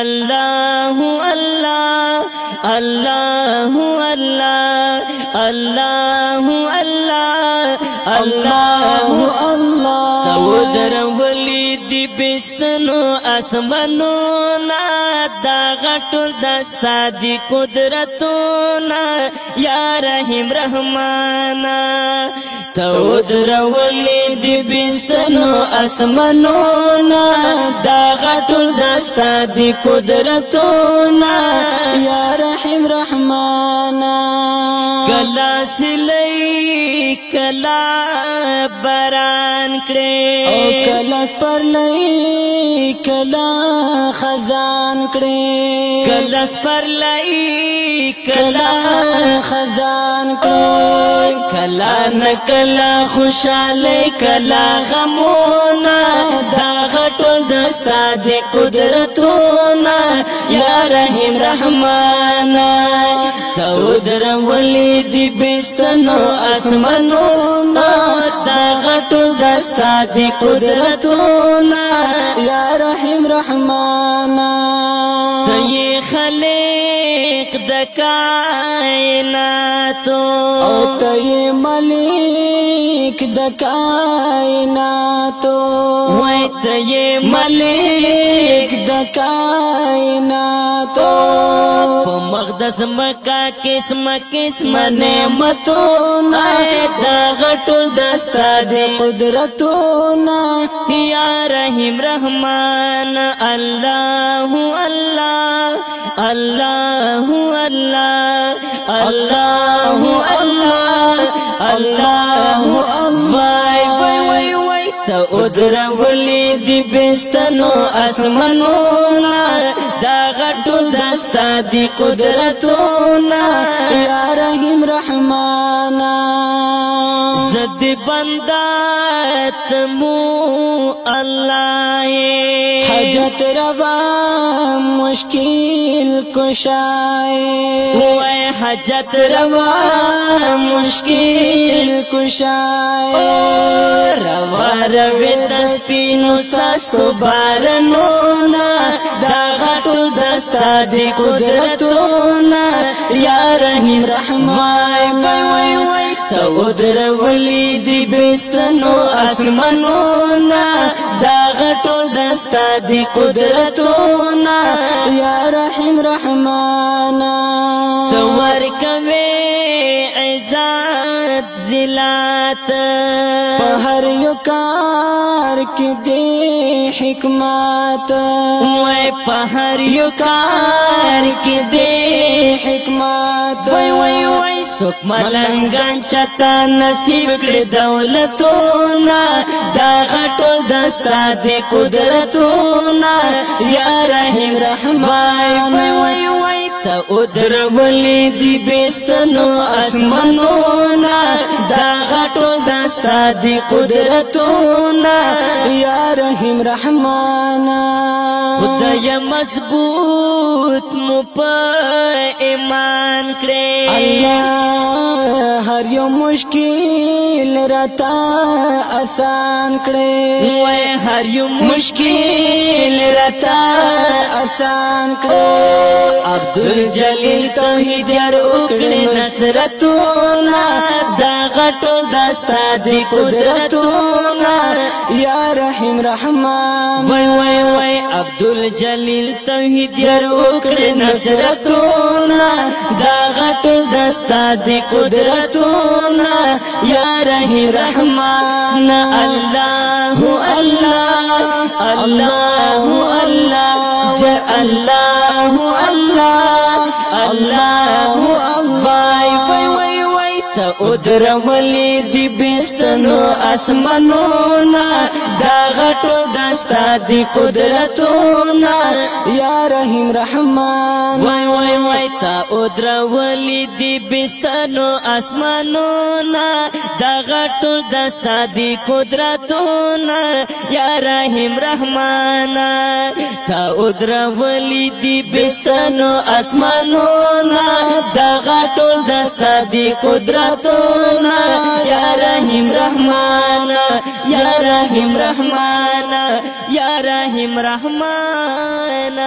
الله الله الله الله الله الله الله الله تودر ولید بستنو اسمنونا دا غټول دستا دی قدرتونا یا رحیم رحمانا تودر ولید بستنو اسمنونا دا غټول دستا دی قدرتونا یا رحیم رحمانا کلا سلی کلا باران کړي او کلا پرلای کلا خزان کړي کلا پرلای کلا خزان کړي کلا نکلا خوشاله کلا غمونا دا غټول دستا دی قدرتونا یا رحیم رحمانا تودر ولید بستنو اسمنونا دا غټول دستا دی قدرتونا یا رحیم رحمانا تی خلق د کائناتو او تی ملک د کائناتو وای تی ملک د کائناتو په مقدس مکہ قسم قسم نعمتونا دا غټول دستا دی قدرتونا یا رحیم رحمان الله الله الله الله الله الله الله وای وای وای تودر ولید بستنو اسمنونا دا غټول دستا دی قدرتونا یا رحیم رحمانا زد بندات مو اللہ حاجت روا مشکل کشائے ہوئے حاجت روا مشکل کشائے روا روی دسپینو ساس کو بارنونا دا غټول دستا دی قدرتونا یا رحیم رحمان وای وای تودر ولید بستنو اسمنونا دا غټول دستا دی قدرتونا یا رحیم رحمانا تور کوي عزت ذلات په هر یو کار کې دی حکمت وای په هر یو کار کې دی حکمت وای وای وای سوک ملنګان چتا نصیب کړي دولتونا دا غټول دستا دی قدرتونا یا رحیم رحمان وای وای وای تودر ولید بستنو اسمنونا دا غټول دستا دی قدرتونا یا رحیم رحمانا خدای مضبوط مو په ایمان کړي الله هر یو مشکل رتا آسان کړي وای هر یو مشکل رتا آسان کړي عبدالجلیل توحید یار وکړي نصرتونا دا غټول دستا دی قدرتونا یا رحیم رحمان وای وای وای عبدالجلیل توحید یار وکړي نصرتونا دا غټول دستا دی قدرتونا یا رحیم رحمان الله الله الله الله جل الله الله الله وای وای وای وای تودر ولید بستنو اسمنونا دا غټول دستا دی قدرتونا یا رحیم رحمان وای وای وای تودر ولید بستنو اسمنونا دا غټول دستا دی قدرتونا یا رحیم رحمان تودر ولید بستنو اسمنونا دا غټول دستا دی قدرتونا یا رحیم رحمان یا رحیم رحمان یا رحیم رحمان